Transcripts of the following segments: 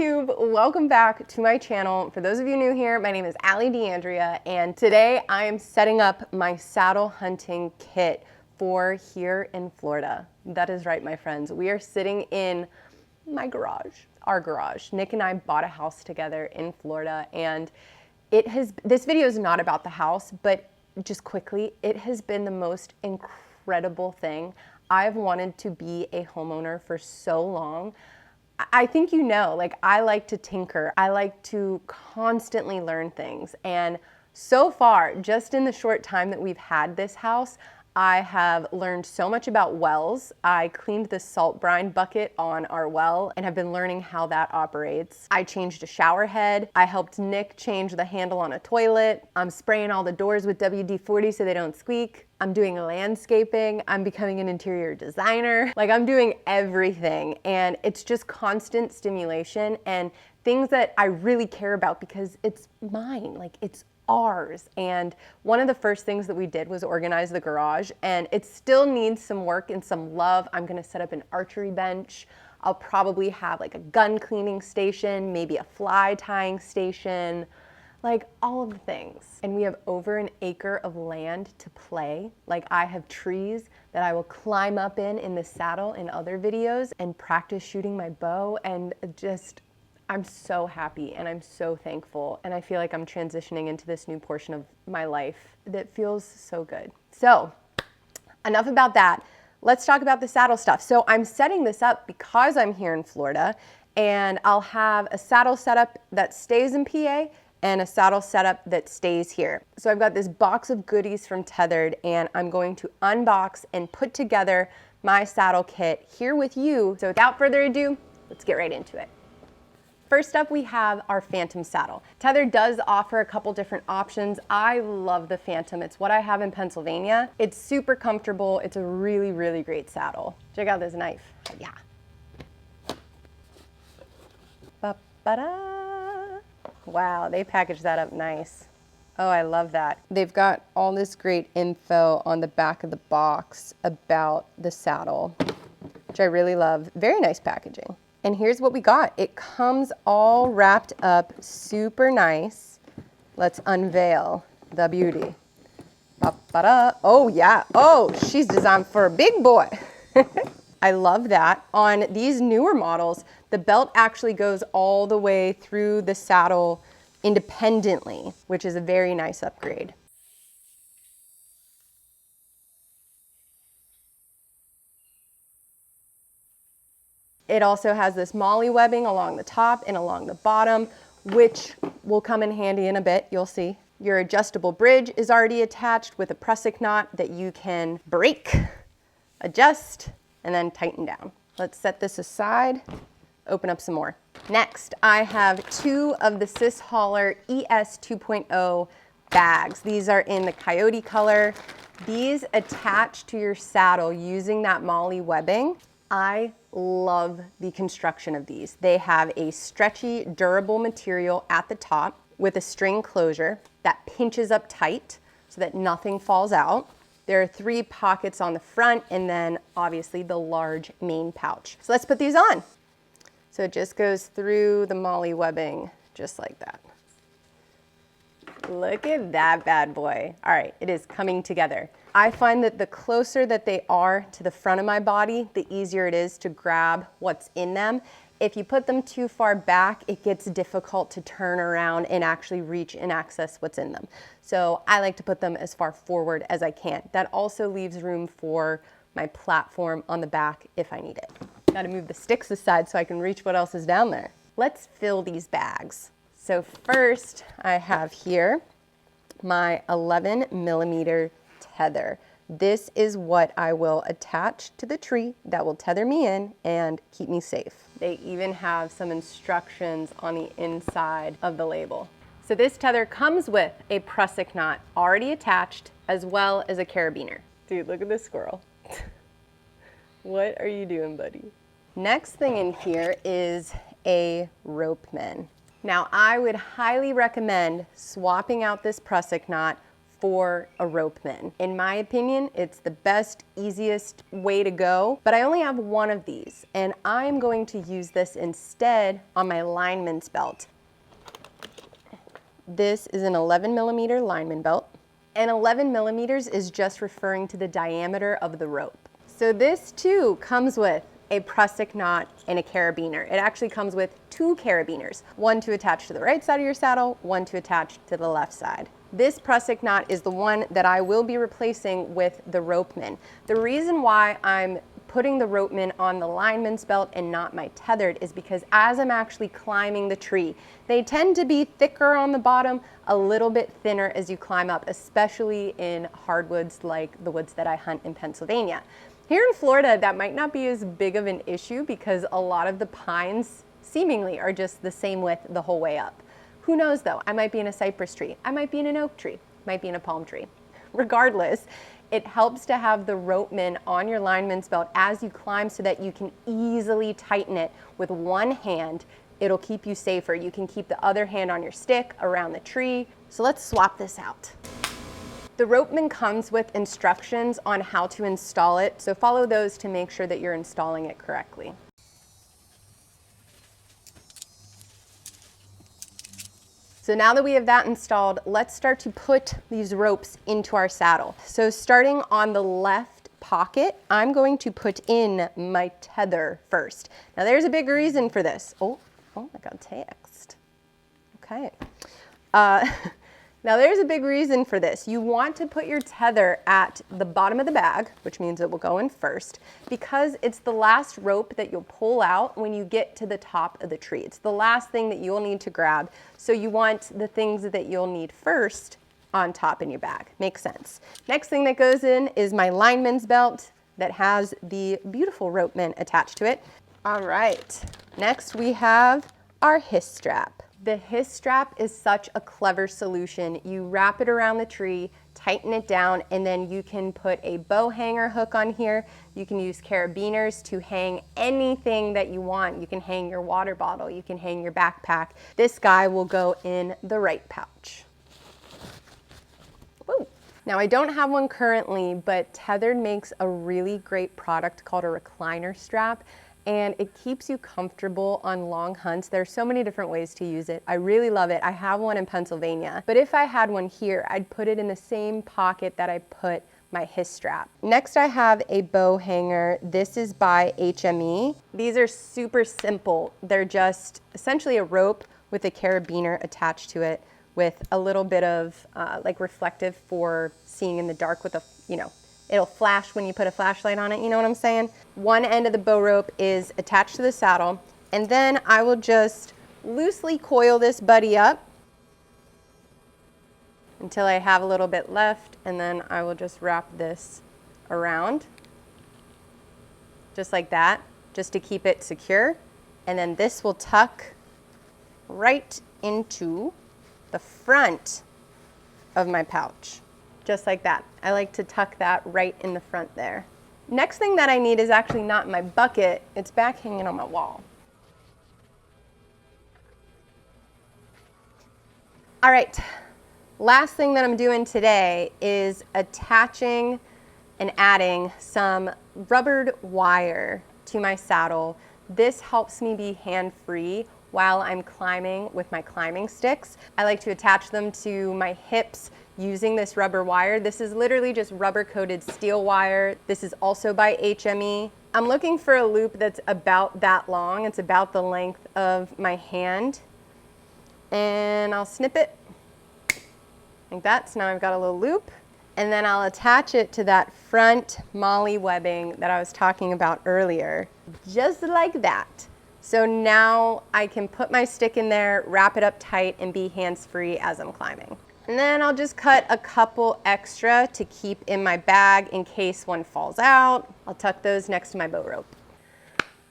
YouTube, welcome back to my channel. For those of you new here, my name is Allie DeAndrea, and today I am setting up my saddle hunting kit for here in Florida. That is right, my friends. We are sitting in my garage, our garage. Nick and I bought a house together in Florida, and this video is not about the house, but just quickly, it has been the most incredible thing. I've wanted to be a homeowner for so long. I think you know, like, I like to tinker. I like to constantly learn things. And so far, just in the short time that we've had this house, I have learned so much about wells. I cleaned the salt brine bucket on our well and have been learning how that operates. I changed a shower head. I helped Nick change the handle on a toilet. I'm spraying all the doors with WD-40 so they don't squeak. I'm doing landscaping. I'm becoming an interior designer. Like, I'm doing everything, and it's just constant stimulation and things that I really care about because it's mine, like it's ours. And one of the first things that we did was organize the garage, and it still needs some work and some love. I'm gonna set up an archery bench. I'll probably have like a gun cleaning station, maybe a fly tying station, like all of the things. And we have over an acre of land to play. Like, I have trees that I will climb up in the saddle in other videos and practice shooting my bow, and just, I'm so happy and I'm so thankful, and I feel like I'm transitioning into this new portion of my life that feels so good. So enough about that. Let's talk about the saddle stuff. So I'm setting this up because I'm here in Florida, and I'll have a saddle setup that stays in PA and a saddle setup that stays here. So I've got this box of goodies from Tethrd, and I'm going to unbox and put together my saddle kit here with you. So without further ado, let's get right into it. First up, we have our Phantom saddle. Tethrd does offer a couple different options. I love the Phantom. It's what I have in Pennsylvania. It's super comfortable. It's a really, really great saddle. Check out this knife. Yeah. Ba-ba-da. Wow, they packaged that up nice. Oh, I love that. They've got all this great info on the back of the box about the saddle, which I really love. Very nice packaging. And here's what we got. It comes all wrapped up super nice. Let's unveil the beauty. Ba-ba-da. Oh yeah, oh, she's designed for a big boy. I love that. On these newer models, the belt actually goes all the way through the saddle independently, which is a very nice upgrade. It also has this molly webbing along the top and along the bottom, which will come in handy in a bit, you'll see. Your adjustable bridge is already attached with a prusik knot that you can break, adjust, and then tighten down. Let's set this aside, open up some more. Next, I have two of the Sis Hauler ES 2.0 bags. These are in the coyote color. These attach to your saddle using that molly webbing. I love the construction of these. They have a stretchy, durable material at the top with a string closure that pinches up tight so that nothing falls out. There are 3 pockets on the front, and then obviously the large main pouch. So let's put these on. So it just goes through the molly webbing, just like that. Look at that bad boy. All right, it is coming together. I find that the closer that they are to the front of my body, the easier it is to grab what's in them. If you put them too far back, it gets difficult to turn around and actually reach and access what's in them. So I like to put them as far forward as I can. That also leaves room for my platform on the back if I need it. Got to move the sticks aside so I can reach what else is down there. Let's fill these bags. So first I have here my 11mm tether. This is what I will attach to the tree that will tether me in and keep me safe. They even have some instructions on the inside of the label. So this tether comes with a prusik knot already attached, as well as a carabiner. Dude, look at this squirrel. What are you doing, buddy? Next thing in here is a ropeman. Now, I would highly recommend swapping out this prusik knot for a ropeman. In my opinion, it's the best, easiest way to go, but I only have one of these, and I'm going to use this instead on my lineman's belt. This is an 11mm lineman belt, and 11 millimeters is just referring to the diameter of the rope. So this too comes with a prusik knot and a carabiner. It actually comes with 2 carabiners, one to attach to the right side of your saddle, one to attach to the left side. This prusik knot is the one that I will be replacing with the ropeman. The reason why I'm putting the ropeman on the lineman's belt and not my tethered is because as I'm actually climbing the tree, they tend to be thicker on the bottom, a little bit thinner as you climb up, especially in hardwoods like the woods that I hunt in Pennsylvania. Here in Florida, that might not be as big of an issue because a lot of the pines seemingly are just the same width the whole way up. Who knows though, I might be in a cypress tree, I might be in an oak tree, might be in a palm tree. Regardless, it helps to have the ropeman on your lineman's belt as you climb so that you can easily tighten it with one hand. It'll keep you safer. You can keep the other hand on your stick around the tree. So let's swap this out. The ropeman comes with instructions on how to install it, so follow those to make sure that you're installing it correctly. So now that we have that installed, let's start to put these ropes into our saddle. So starting on the left pocket, I'm going to put in my tether first. Now there's a big reason for this. Oh, I got a text. Okay. Now there's a big reason for this. You want to put your tether at the bottom of the bag, which means it will go in first, because it's the last rope that you'll pull out when you get to the top of the tree. It's the last thing that you'll need to grab. So you want the things that you'll need first on top in your bag. Makes sense. Next thing that goes in is my lineman's belt that has the beautiful ropeman attached to it. All right, next we have our hiss strap. The hiss strap is such a clever solution. You wrap it around the tree, tighten it down, and then you can put a bow hanger hook on here. You can use carabiners to hang anything that you want. You can hang your water bottle, you can hang your backpack. This guy will go in the right pouch. Woo. Now I don't have one currently, but Tethrd makes a really great product called a Recliner Strap, and it keeps you comfortable on long hunts. There's so many different ways to use it. I really love it. I have one in Pennsylvania, but if I had one here, I'd put it in the same pocket that I put my hiss strap. Next, I have a bow hanger. This is by HME. These are super simple. They're just essentially a rope with a carabiner attached to it with a little bit of like reflective for seeing in the dark with a, it'll flash when you put a flashlight on it, you know what I'm saying? One end of the bow rope is attached to the saddle, and then I will just loosely coil this buddy up until I have a little bit left, and then I will just wrap this around, just like that, just to keep it secure. And then this will tuck right into the front of my pouch. Just like that. I like to tuck that right in the front there. Next thing that I need is actually not in my bucket, it's back hanging on my wall. All right, last thing that I'm doing today is attaching and adding some rubbered wire to my saddle. This helps me be hand-free while I'm climbing with my climbing sticks. I like to attach them to my hips using this rubber wire. This is literally just rubber coated steel wire. This is also by HME. I'm looking for a loop that's about that long. It's about the length of my hand. And I'll snip it like that. So now I've got a little loop. And then I'll attach it to that front molly webbing that I was talking about earlier, just like that. So now I can put my stick in there, wrap it up tight, and be hands-free as I'm climbing. And then I'll just cut a couple extra to keep in my bag in case one falls out. I'll tuck those next to my bow rope.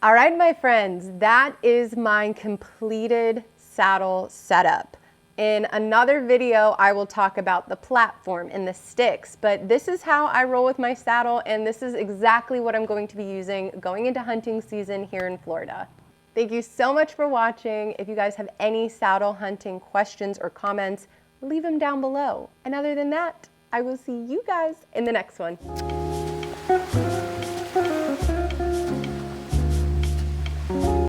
All right, my friends, that is my completed saddle setup. In another video, I will talk about the platform and the sticks, but this is how I roll with my saddle, and this is exactly what I'm going to be using going into hunting season here in Florida. Thank you so much for watching. If you guys have any saddle hunting questions or comments, leave them down below. And other than that, I will see you guys in the next one.